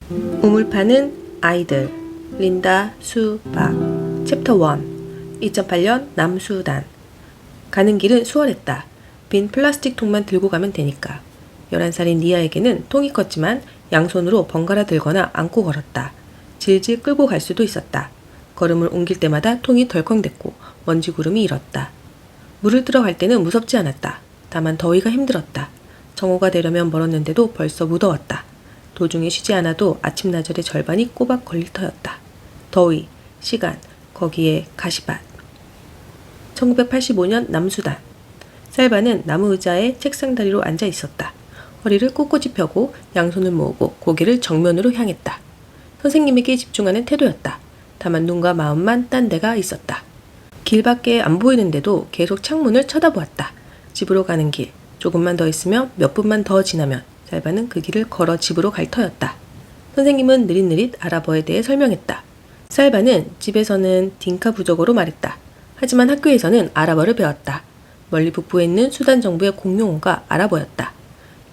우물파는 아이들 린다, 수, 박 챕터 1 2008년 남수단. 가는 길은 수월했다. 빈 플라스틱 통만 들고 가면 되니까. 11살인 니아에게는 통이 컸지만 양손으로 번갈아 들거나 안고 걸었다. 질질 끌고 갈 수도 있었다. 걸음을 옮길 때마다 통이 덜컹댔고 먼지 구름이 일었다. 물을 들어갈 때는 무섭지 않았다. 다만 더위가 힘들었다. 정오가 되려면 멀었는데도 벌써 무더웠다. 도중에 쉬지 않아도 아침나절의 절반이 꼬박 걸릴 터였다. 더위, 시간, 거기에 가시밭. 1985년 남수단. 쌀바는 나무 의자에 책상 다리로 앉아 있었다. 허리를 꼿꼿이 펴고 양손을 모으고 고개를 정면으로 향했다. 선생님에게 집중하는 태도였다. 다만 눈과 마음만 딴 데가 있었다. 길밖에 안 보이는데도 계속 창문을 쳐다보았다. 집으로 가는 길. 조금만 더 있으면 몇 분만 더 지나면 쌀바는 그 길을 걸어 집으로 갈 터였다. 선생님은 느릿느릿 아랍어에 대해 설명했다. 쌀바는 집에서는 딩카 부족어로 말했다. 하지만 학교에서는 아랍어를 배웠다. 멀리 북부에 있는 수단 정부의 공용어가 아랍어였다.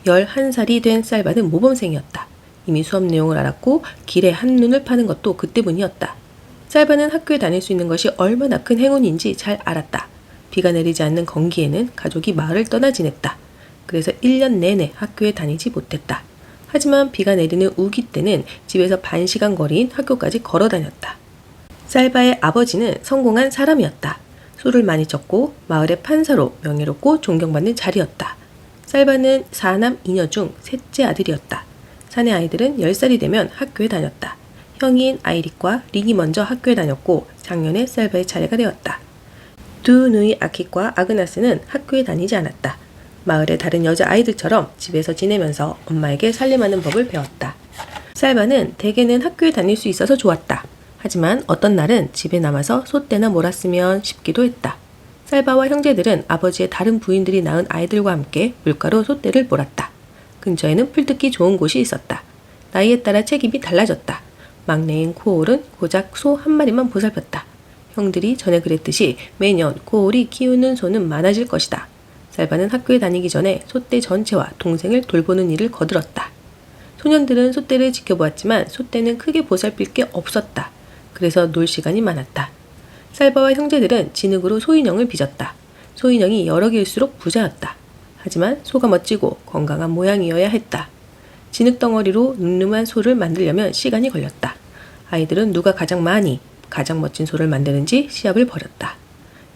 11살이 된 쌀바는 모범생이었다. 이미 수업 내용을 알았고 길에 한눈을 파는 것도 그때문이었다. 쌀바는 학교에 다닐 수 있는 것이 얼마나 큰 행운인지 잘 알았다. 비가 내리지 않는 건기에는 가족이 마을을 떠나 지냈다. 그래서 1년 내내 학교에 다니지 못했다. 하지만 비가 내리는 우기 때는 집에서 반시간 거리인 학교까지 걸어 다녔다. 쌀바의 아버지는 성공한 사람이었다. 술을 많이 쳤고 마을의 판사로 명예롭고 존경받는 자리였다. 쌀바는 4남 2녀 중 셋째 아들이었다. 사내 아이들은 10살이 되면 학교에 다녔다. 형인 아이릭과 릭이 먼저 학교에 다녔고 작년에 쌀바의 차례가 되었다. 두 누이 아킷과 아그나스는 학교에 다니지 않았다. 마을의 다른 여자아이들처럼 집에서 지내면서 엄마에게 살림하는 법을 배웠다. 쌀바는 대개는 학교에 다닐 수 있어서 좋았다. 하지만 어떤 날은 집에 남아서 솥대나 몰았으면 싶기도 했다. 쌀바와 형제들은 아버지의 다른 부인들이 낳은 아이들과 함께 물가로 솥대를 몰았다. 근처에는 풀뜯기 좋은 곳이 있었다. 나이에 따라 책임이 달라졌다. 막내인 코올은 고작 소 한 마리만 보살폈다. 형들이 전에 그랬듯이 매년 코올이 키우는 소는 많아질 것이다. 쌀바는 학교에 다니기 전에 솥대 전체와 동생을 돌보는 일을 거들었다. 소년들은 솥대를 지켜보았지만 솥대는 크게 보살필 게 없었다. 그래서 놀 시간이 많았다. 쌀바와 형제들은 진흙으로 소인형을 빚었다. 소인형이 여러 개일수록 부자였다. 하지만 소가 멋지고 건강한 모양이어야 했다. 진흙 덩어리로 늠름한 소를 만들려면 시간이 걸렸다. 아이들은 누가 가장 많이 가장 멋진 소를 만드는지 시합을 벌였다.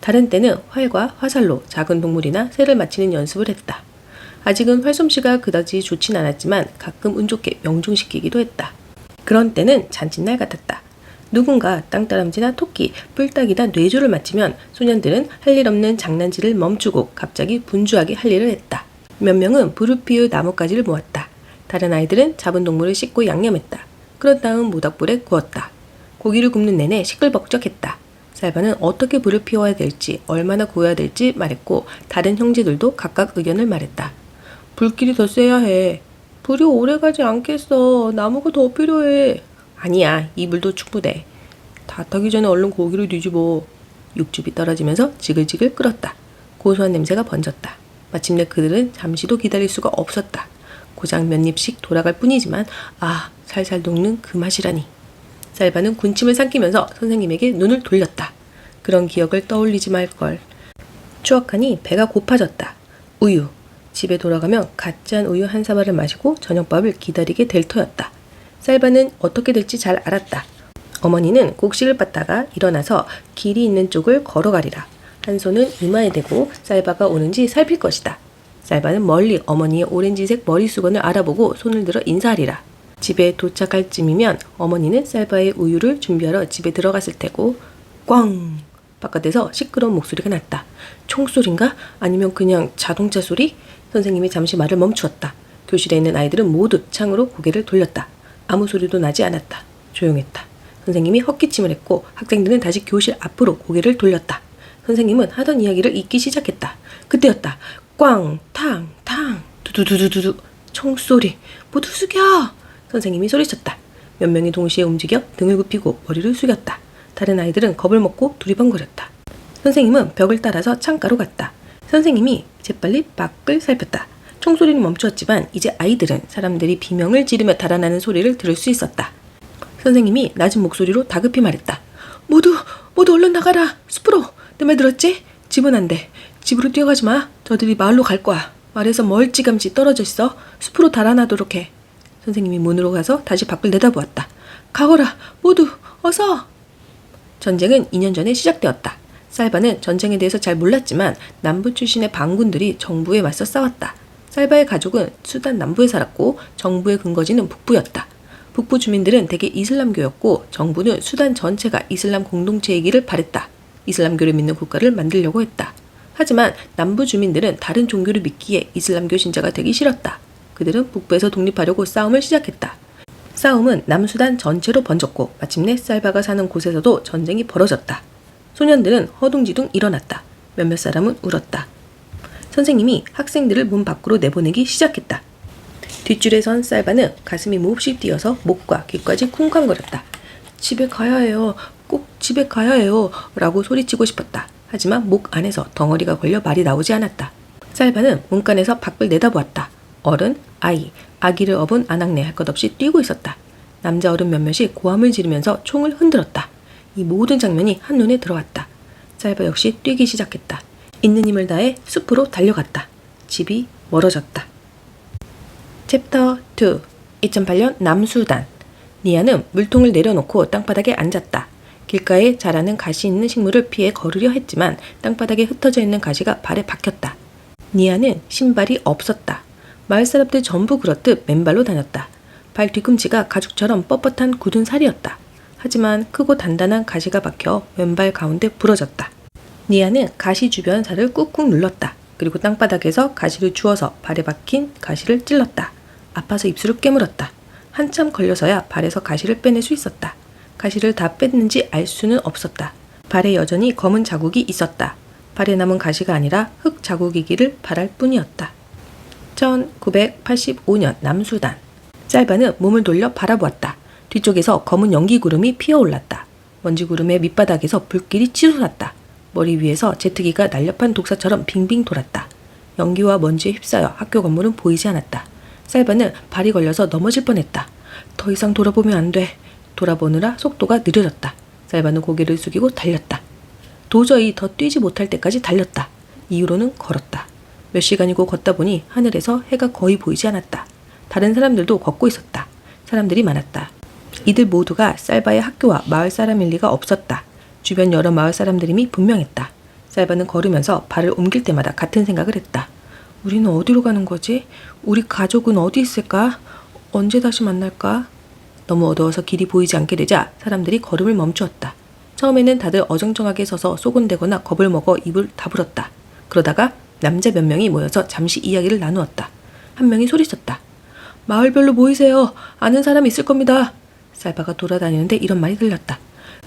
다른 때는 활과 화살로 작은 동물이나 새를 맞히는 연습을 했다. 아직은 활솜씨가 그다지 좋진 않았지만 가끔 운 좋게 명중시키기도 했다. 그런 때는 잔칫날 같았다. 누군가 땅따람쥐나 토끼, 뿔딱이나 뇌조를 맞히면 소년들은 할 일 없는 장난질을 멈추고 갑자기 분주하게 할 일을 했다. 몇 명은 불을 피울 나뭇가지를 모았다. 다른 아이들은 잡은 동물을 씻고 양념했다. 그런 다음 모닥불에 구웠다. 고기를 굽는 내내 시끌벅적했다. 쌀바는 어떻게 불을 피워야 될지, 얼마나 구워야 될지 말했고 다른 형제들도 각각 의견을 말했다. 불길이 더 세야 해. 불이 오래가지 않겠어. 나무가 더 필요해. 아니야, 이 불도 충분해. 다 타기 전에 얼른 고기를 뒤집어. 육즙이 떨어지면서 지글지글 끓었다. 고소한 냄새가 번졌다. 마침내 그들은 잠시도 기다릴 수가 없었다. 고작 몇 입씩 돌아갈 뿐이지만 살살 녹는 그 맛이라니. 쌀바는 군침을 삼키면서 선생님에게 눈을 돌렸다. 그런 기억을 떠올리지 말걸. 추억하니 배가 고파졌다. 우유. 집에 돌아가면 갓 짠 우유 한 사발을 마시고 저녁밥을 기다리게 될 터였다. 쌀바는 어떻게 될지 잘 알았다. 어머니는 곡식을 빻다가 일어나서 길이 있는 쪽을 걸어가리라. 한 손은 이마에 대고 쌀바가 오는지 살필 것이다. 쌀바는 멀리 어머니의 오렌지색 머리수건을 알아보고 손을 들어 인사하리라. 집에 도착할 쯤이면 어머니는 쌀바의 우유를 준비하러 집에 들어갔을 테고 꽝! 바깥에서 시끄러운 목소리가 났다. 총소리인가? 아니면 그냥 자동차 소리? 선생님이 잠시 말을 멈추었다. 교실에 있는 아이들은 모두 창으로 고개를 돌렸다. 아무 소리도 나지 않았다. 조용했다. 선생님이 헛기침을 했고 학생들은 다시 교실 앞으로 고개를 돌렸다. 선생님은 하던 이야기를 잊기 시작했다. 그때였다. 꽝! 탕! 탕! 두두두두두 총소리! 모두 숙여! 선생님이 소리쳤다. 몇 명이 동시에 움직여 등을 굽히고 머리를 숙였다. 다른 아이들은 겁을 먹고 두리번거렸다. 선생님은 벽을 따라서 창가로 갔다. 선생님이 재빨리 밖을 살폈다. 총소리는 멈추었지만 이제 아이들은 사람들이 비명을 지르며 달아나는 소리를 들을 수 있었다. 선생님이 낮은 목소리로 다급히 말했다. 모두 얼른 나가라. 숲으로. 내 말 들었지? 집은 안 돼. 집으로 뛰어가지 마. 저들이 마을로 갈 거야. 마을에서 멀찌감치 떨어져 있어. 숲으로 달아나도록 해. 선생님이 문으로 가서 다시 밖을 내다보았다. 가거라. 모두 어서. 전쟁은 2년 전에 시작되었다. 살바는 전쟁에 대해서 잘 몰랐지만 남부 출신의 반군들이 정부에 맞서 싸웠다. 살바의 가족은 수단 남부에 살았고 정부의 근거지는 북부였다. 북부 주민들은 대개 이슬람교였고 정부는 수단 전체가 이슬람 공동체이기를 바랬다. 이슬람교를 믿는 국가를 만들려고 했다. 하지만 남부 주민들은 다른 종교를 믿기에 이슬람교 신자가 되기 싫었다. 그들은 북부에서 독립하려고 싸움을 시작했다. 싸움은 남수단 전체로 번졌고 마침내 살바가 사는 곳에서도 전쟁이 벌어졌다. 소년들은 허둥지둥 일어났다. 몇몇 사람은 울었다. 선생님이 학생들을 문 밖으로 내보내기 시작했다. 뒷줄에 선 살바는 가슴이 몹시 뛰어서 목과 귀까지 쿵쾅거렸다. 집에 가야 해요. 꼭 집에 가야 해요. 라고 소리치고 싶었다. 하지만 목 안에서 덩어리가 걸려 말이 나오지 않았다. 살바는 문간에서 밖을 내다보았다. 어른, 아이, 아기를 업은 아낙네 할 것 없이 뛰고 있었다. 남자 어른 몇몇이 고함을 지르면서 총을 흔들었다. 이 모든 장면이 한눈에 들어왔다. 살바 역시 뛰기 시작했다. 있는 힘을 다해 숲으로 달려갔다. 집이 멀어졌다. 챕터 2 2008년 남수단. 니아는 물통을 내려놓고 땅바닥에 앉았다. 길가에 자라는 가시 있는 식물을 피해 걸으려 했지만 땅바닥에 흩어져 있는 가시가 발에 박혔다. 니아는 신발이 없었다. 마을 사람들 전부 그렇듯 맨발로 다녔다. 발 뒤꿈치가 가죽처럼 뻣뻣한 굳은 살이었다. 하지만 크고 단단한 가시가 박혀 왼발 가운데 부러졌다. 니아는 가시 주변 살을 꾹꾹 눌렀다. 그리고 땅바닥에서 가시를 주워서 발에 박힌 가시를 찔렀다. 아파서 입술을 깨물었다. 한참 걸려서야 발에서 가시를 빼낼 수 있었다. 가시를 다 뺐는지 알 수는 없었다. 발에 여전히 검은 자국이 있었다. 발에 남은 가시가 아니라 흙 자국이기를 바랄 뿐이었다. 1985년 남수단. 살바는 몸을 돌려 바라보았다. 뒤쪽에서 검은 연기 구름이 피어올랐다. 먼지 구름의 밑바닥에서 불길이 치솟았다. 머리 위에서 제트기가 날렵한 독사처럼 빙빙 돌았다. 연기와 먼지에 휩싸여 학교 건물은 보이지 않았다. 살바는 발이 걸려서 넘어질 뻔했다. 더 이상 돌아보면 안 돼. 돌아보느라 속도가 느려졌다. 살바는 고개를 숙이고 달렸다. 도저히 더 뛰지 못할 때까지 달렸다. 이후로는 걸었다. 몇 시간이고 걷다 보니 하늘에서 해가 거의 보이지 않았다. 다른 사람들도 걷고 있었다. 사람들이 많았다. 이들 모두가 살바의 학교와 마을 사람일 리가 없었다. 주변 여러 마을 사람들임이 분명했다. 살바는 걸으면서 발을 옮길 때마다 같은 생각을 했다. 우리는 어디로 가는 거지? 우리 가족은 어디 있을까? 언제 다시 만날까? 너무 어두워서 길이 보이지 않게 되자 사람들이 걸음을 멈추었다. 처음에는 다들 어정쩡하게 서서 쏘곤대거나 겁을 먹어 입을 다물었다. 그러다가 남자 몇 명이 모여서 잠시 이야기를 나누었다. 한 명이 소리쳤다. 마을별로 모이세요. 아는 사람 있을 겁니다. 살바가 돌아다니는데 이런 말이 들렸다.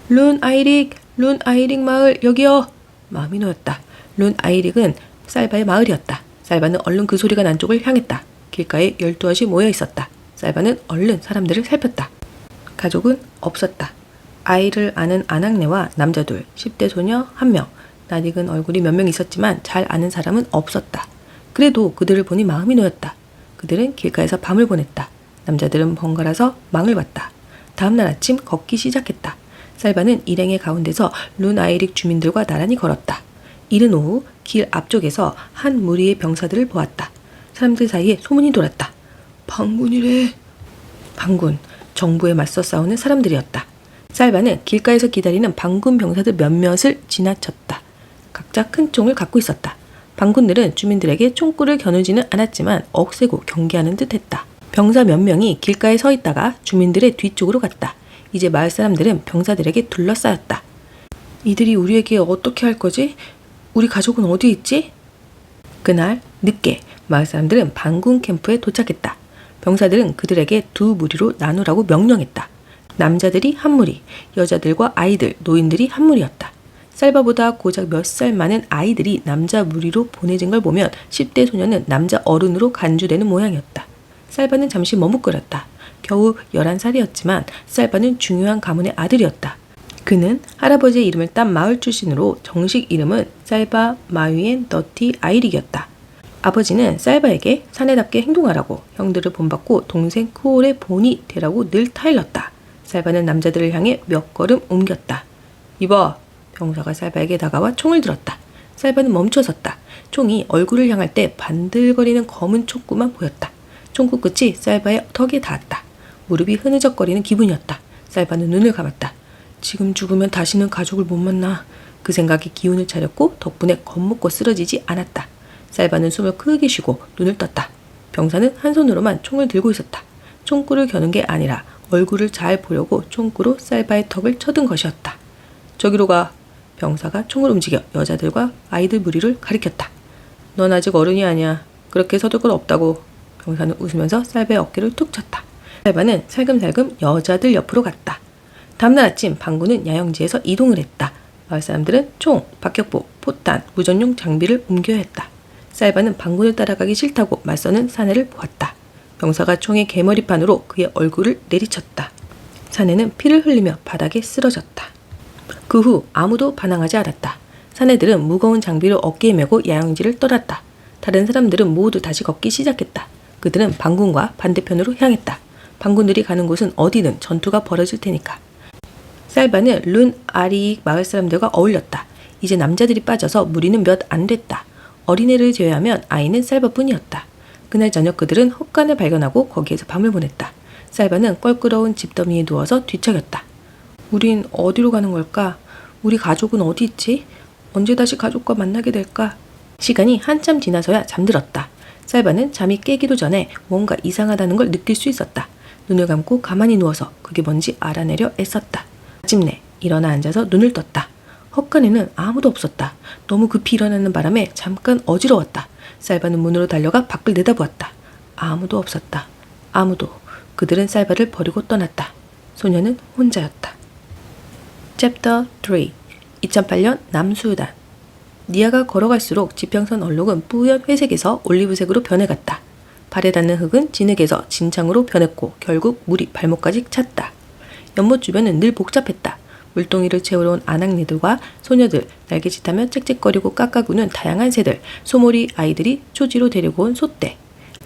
룬 아이릭 마을 여기요. 마음이 놓였다. 룬 아이릭은 살바의 마을이었다. 살바는 얼른 그 소리가 난 쪽을 향했다. 길가에 12앗이 모여 있었다. 살바는 얼른 사람들을 살폈다. 가족은 없었다. 아이를 아는 아낙네와 남자 둘, 10대 소녀 1명, 낯익은 얼굴이 몇 명 있었지만 잘 아는 사람은 없었다. 그래도 그들을 보니 마음이 놓였다. 그들은 길가에서 밤을 보냈다. 남자들은 번갈아서 망을 봤다. 다음날 아침 걷기 시작했다. 살바는 일행의 가운데서 룬 아이릭 주민들과 나란히 걸었다. 이른 오후 길 앞쪽에서 한 무리의 병사들을 보았다. 사람들 사이에 소문이 돌았다. 반군이래. 반군, 정부에 맞서 싸우는 사람들이었다. 살바는 길가에서 기다리는 반군 병사들 몇몇을 지나쳤다. 각자 큰 총을 갖고 있었다. 반군들은 주민들에게 총구를 겨누지는 않았지만 억세고 경계하는 듯 했다. 병사 몇 명이 길가에 서 있다가 주민들의 뒤쪽으로 갔다. 이제 마을 사람들은 병사들에게 둘러싸였다. 이들이 우리에게 어떻게 할 거지? 우리 가족은 어디 있지? 그날 늦게 마을 사람들은 반군 캠프에 도착했다. 병사들은 그들에게 두 무리로 나누라고 명령했다. 남자들이 한 무리, 여자들과 아이들, 노인들이 한 무리였다. 살바보다 고작 몇 살 많은 아이들이 남자 무리로 보내진 걸 보면 10대 소녀는 남자 어른으로 간주되는 모양이었다. 살바는 잠시 머뭇거렸다. 겨우 11살이었지만 살바는 중요한 가문의 아들이었다. 그는 할아버지의 이름을 딴 마을 출신으로 정식 이름은 살바 마위엔 너티 아이릭이었다. 아버지는 쌀바에게 사내답게 행동하라고 형들을 본받고 동생 크올의 본이 되라고 늘 타일렀다. 쌀바는 남자들을 향해 몇 걸음 옮겼다. 이봐! 병사가 쌀바에게 다가와 총을 들었다. 쌀바는 멈춰섰다. 총이 얼굴을 향할 때 반들거리는 검은 촉구만 보였다. 총구 끝이 쌀바의 턱에 닿았다. 무릎이 흐느적거리는 기분이었다. 쌀바는 눈을 감았다. 지금 죽으면 다시는 가족을 못 만나. 그 생각이 기운을 차렸고 덕분에 겁먹고 쓰러지지 않았다. 쌀바는 숨을 크게 쉬고 눈을 떴다. 병사는 한 손으로만 총을 들고 있었다. 총구를 겨눈 게 아니라 얼굴을 잘 보려고 총구로 쌀바의 턱을 쳐든 것이었다. 저기로 가. 병사가 총을 움직여 여자들과 아이들 무리를 가리켰다. 넌 아직 어른이 아니야. 그렇게 서둘 건 없다고. 병사는 웃으면서 쌀바의 어깨를 툭 쳤다. 쌀바는 살금살금 여자들 옆으로 갔다. 다음날 아침 방군은 야영지에서 이동을 했다. 마을 사람들은 총, 박격포, 포탄, 무전용 장비를 옮겨야 했다. 쌀바는 방군을 따라가기 싫다고 맞서는 사내를 보았다. 병사가 총의 개머리판으로 그의 얼굴을 내리쳤다. 사내는 피를 흘리며 바닥에 쓰러졌다. 그 후 아무도 반항하지 않았다. 사내들은 무거운 장비를 어깨에 메고 야영지를 떠났다. 다른 사람들은 모두 다시 걷기 시작했다. 그들은 방군과 반대편으로 향했다. 방군들이 가는 곳은 어디든 전투가 벌어질 테니까. 쌀바는 룬 아리익 마을 사람들과 어울렸다. 이제 남자들이 빠져서 무리는 몇 안 됐다. 어린애를 제외하면 아이는 쌀바뿐이었다. 그날 저녁 그들은 헛간을 발견하고 거기에서 밤을 보냈다. 쌀바는 껄끄러운 집더미에 누워서 뒤척였다. 우린 어디로 가는 걸까? 우리 가족은 어디 있지? 언제 다시 가족과 만나게 될까? 시간이 한참 지나서야 잠들었다. 쌀바는 잠이 깨기도 전에 뭔가 이상하다는 걸 느낄 수 있었다. 눈을 감고 가만히 누워서 그게 뭔지 알아내려 애썼다. 마침내 일어나 앉아서 눈을 떴다. 헛간에는 아무도 없었다. 너무 급히 일어나는 바람에 잠깐 어지러웠다. 쌀바는 문으로 달려가 밖을 내다보았다. 아무도 없었다. 아무도. 그들은 쌀바를 버리고 떠났다. 소녀는 혼자였다. 챕터 3. 2008년 남수단. 니아가 걸어갈수록 지평선 얼룩은 뿌연 회색에서 올리브색으로 변해갔다. 발에 닿는 흙은 진흙에서 진창으로 변했고 결국 물이 발목까지 찼다. 연못 주변은 늘 복잡했다. 물동이를 채우러 온 아낙네들과 소녀들, 날개짓하며 짹짹거리고 깎아구는 다양한 새들, 소몰이 아이들이 초지로 데리고 온 솥대.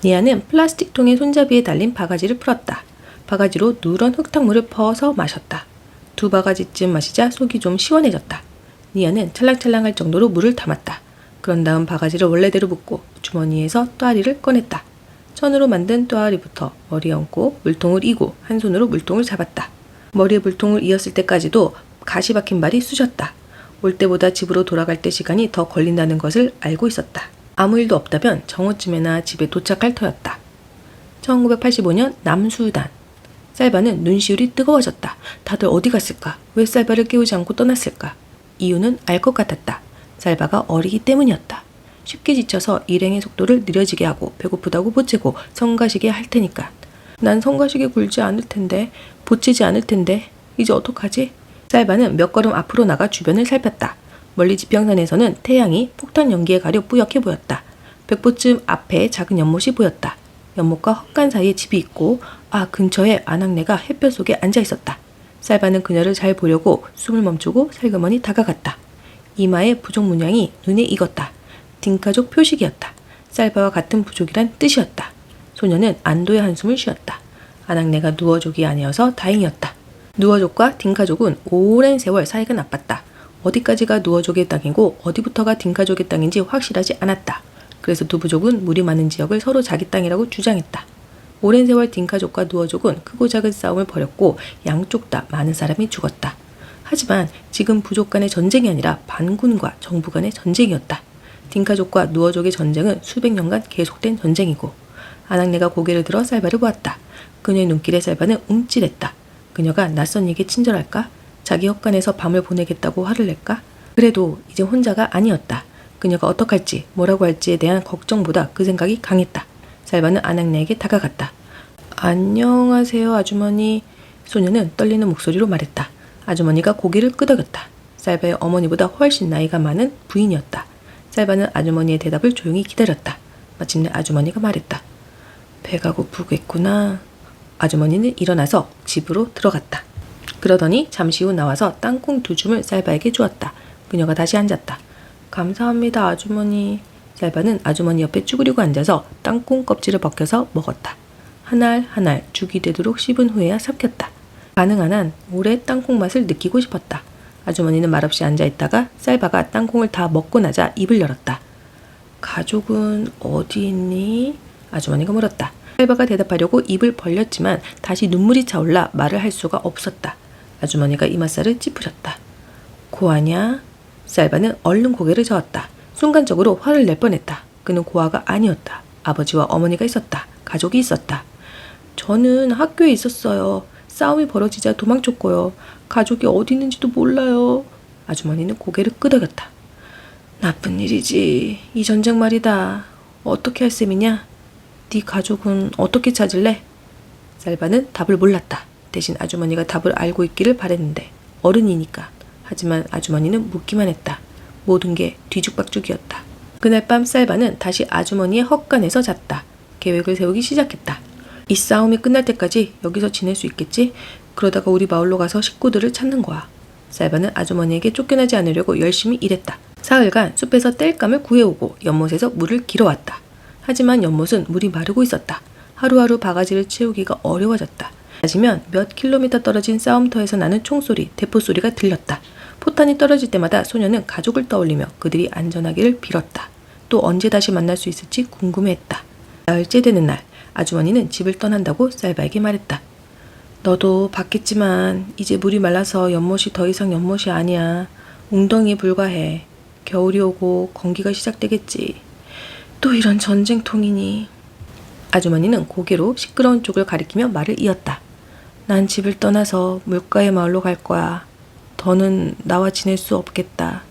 니아는 플라스틱 통의 손잡이에 달린 바가지를 풀었다. 바가지로 누런 흙탕물을 퍼서 마셨다. 2바가지쯤 마시자 속이 좀 시원해졌다. 니아는 찰랑찰랑할 정도로 물을 담았다. 그런 다음 바가지를 원래대로 붓고 주머니에서 또아리를 꺼냈다. 천으로 만든 또아리부터 머리에 얹고 물통을 이고 한 손으로 물통을 잡았다. 머리에 물통을 이었을 때까지도 가시 박힌 발이 쑤셨다. 올 때보다 집으로 돌아갈 때 시간이 더 걸린다는 것을 알고 있었다. 아무 일도 없다면 정오쯤에나 집에 도착할 터였다. 1985년 남수단. 쌀바는 눈시울이 뜨거워졌다. 다들 어디 갔을까? 왜 쌀바를 깨우지 않고 떠났을까? 이유는 알 것 같았다. 쌀바가 어리기 때문이었다. 쉽게 지쳐서 일행의 속도를 느려지게 하고 배고프다고 보채고 성가시게 할 테니까. 난 성가시게 굴지 않을 텐데, 보채지 않을 텐데, 이제 어떡하지? 쌀바는 몇 걸음 앞으로 나가 주변을 살폈다. 멀리 지평선에서는 태양이 폭탄 연기에 가려 뿌옇게 보였다. 100보쯤 앞에 작은 연못이 보였다. 연못과 헛간 사이에 집이 있고 근처에 아낙네가 햇볕 속에 앉아 있었다. 쌀바는 그녀를 잘 보려고 숨을 멈추고 살그머니 다가갔다. 이마의 부족 문양이 눈에 익었다. 딩가족 표식이었다. 쌀바와 같은 부족이란 뜻이었다. 소녀는 안도의 한숨을 쉬었다. 아낙네가 누어족이 아니어서 다행이었다. 누어족과 딩가족은 오랜 세월 사이가 나빴다. 어디까지가 누어족의 땅이고 어디부터가 딩가족의 땅인지 확실하지 않았다. 그래서 두 부족은 물이 많은 지역을 서로 자기 땅이라고 주장했다. 오랜 세월 딩가족과 누어족은 크고 작은 싸움을 벌였고 양쪽 다 많은 사람이 죽었다. 하지만 지금 부족 간의 전쟁이 아니라 반군과 정부 간의 전쟁이었다. 딩가족과 누어족의 전쟁은 수백 년간 계속된 전쟁이고 아낙네가 고개를 들어 쌀바를 보았다. 그녀의 눈길에 쌀바는 움찔했다. 그녀가 낯선 이에게 친절할까? 자기 헛간에서 밤을 보내겠다고 화를 낼까? 그래도 이제 혼자가 아니었다. 그녀가 어떡할지 뭐라고 할지에 대한 걱정보다 그 생각이 강했다. 쌀바는 아낙네에게 다가갔다. 안녕하세요 아주머니. 소녀는 떨리는 목소리로 말했다. 아주머니가 고개를 끄덕였다. 쌀바의 어머니보다 훨씬 나이가 많은 부인이었다. 쌀바는 아주머니의 대답을 조용히 기다렸다. 마침내 아주머니가 말했다. 배가 고프겠구나. 아주머니는 일어나서 집으로 들어갔다. 그러더니 잠시 후 나와서 땅콩 2줌을 쌀바에게 주었다. 그녀가 다시 앉았다. 감사합니다 아주머니. 쌀바는 아주머니 옆에 쭈그리고 앉아서 땅콩 껍질을 벗겨서 먹었다. 한 알 한 알 죽이 되도록 씹은 후에야 삼켰다. 가능한 한 오래 땅콩 맛을 느끼고 싶었다. 아주머니는 말없이 앉아있다가 쌀바가 땅콩을 다 먹고 나자 입을 열었다. 가족은 어디 있니? 아주머니가 물었다. 쌀바가 대답하려고 입을 벌렸지만 다시 눈물이 차올라 말을 할 수가 없었다. 아주머니가 이맛살을 찌푸렸다. 고아냐? 쌀바는 얼른 고개를 저었다. 순간적으로 화를 낼 뻔했다. 그는 고아가 아니었다. 아버지와 어머니가 있었다. 가족이 있었다. 저는 학교에 있었어요. 싸움이 벌어지자 도망쳤고요. 가족이 어디 있는지도 몰라요. 아주머니는 고개를 끄덕였다. 나쁜 일이지. 이 전쟁 말이다. 어떻게 할 셈이냐? 네 가족은 어떻게 찾을래? 쌀바는 답을 몰랐다. 대신 아주머니가 답을 알고 있기를 바랬는데 어른이니까. 하지만 아주머니는 묻기만 했다. 모든 게 뒤죽박죽이었다. 그날 밤 쌀바는 다시 아주머니의 헛간에서 잤다. 계획을 세우기 시작했다. 이 싸움이 끝날 때까지 여기서 지낼 수 있겠지? 그러다가 우리 마을로 가서 식구들을 찾는 거야. 쌀바는 아주머니에게 쫓겨나지 않으려고 열심히 일했다. 사흘간 숲에서 땔감을 구해오고 연못에서 물을 길어왔다. 하지만 연못은 물이 마르고 있었다. 하루하루 바가지를 채우기가 어려워졌다. 낮이면 몇 킬로미터 떨어진 싸움터에서 나는 총소리, 대포소리가 들렸다. 포탄이 떨어질 때마다 소녀는 가족을 떠올리며 그들이 안전하기를 빌었다. 또 언제 다시 만날 수 있을지 궁금해했다. 나흘째 되는 날, 아주머니는 집을 떠난다고 쌀바에게 말했다. 너도 봤겠지만 이제 물이 말라서 연못이 더 이상 연못이 아니야. 웅덩이에 불과해. 겨울이 오고 건기가 시작되겠지. 또 이런 전쟁통이니. 아주머니는 고개로 시끄러운 쪽을 가리키며 말을 이었다. 난 집을 떠나서 물가의 마을로 갈 거야. 더는 나와 지낼 수 없겠다.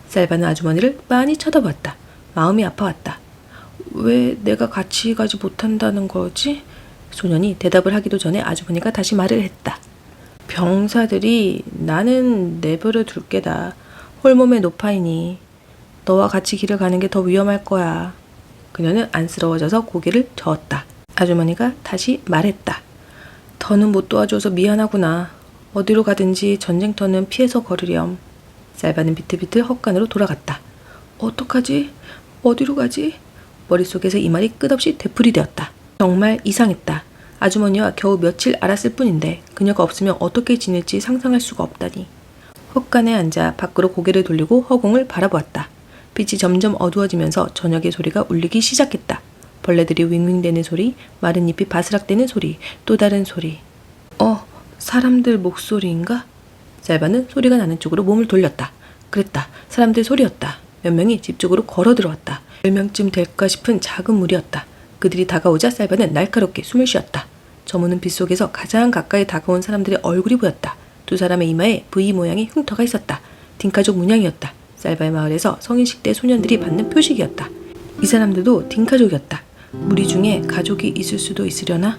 쌀바는 아주머니를 빤히 쳐다봤다. 마음이 아파왔다. 왜 내가 같이 가지 못한다는 거지? 소년이 대답을 하기도 전에 아주머니가 다시 말을 했다. 병사들이 나는 내버려 둘 게다. 홀몸의 노파이니 너와 같이 길을 가는 게 더 위험할 거야. 그녀는 안쓰러워져서 고개를 저었다. 아주머니가 다시 말했다. 더는 못 도와줘서 미안하구나. 어디로 가든지 전쟁터는 피해서 걸으렴. 쌀바는 비틀비틀 헛간으로 돌아갔다. 어떡하지? 어디로 가지? 머릿속에서 이 말이 끝없이 되풀이되었다. 정말 이상했다. 아주머니와 겨우 며칠 알았을 뿐인데 그녀가 없으면 어떻게 지낼지 상상할 수가 없다니. 헛간에 앉아 밖으로 고개를 돌리고 허공을 바라보았다. 빛이 점점 어두워지면서 저녁의 소리가 울리기 시작했다. 벌레들이 윙윙대는 소리, 마른 잎이 바스락대는 소리, 또 다른 소리. 사람들 목소리인가? 쌀바는 소리가 나는 쪽으로 몸을 돌렸다. 그랬다. 사람들 소리였다. 몇 명이 집 쪽으로 걸어 들어왔다. 10명쯤 될까 싶은 작은 무리였다. 그들이 다가오자 쌀바는 날카롭게 숨을 쉬었다. 저무는 빛 속에서 가장 가까이 다가온 사람들의 얼굴이 보였다. 두 사람의 이마에 V 모양의 흉터가 있었다. 딩카족 문양이었다. 쌀바의 마을에서 성인식 때 소년들이 받는 표식이었다. 이 사람들도 딩카족이었다. 무리 중에 가족이 있을 수도 있으려나?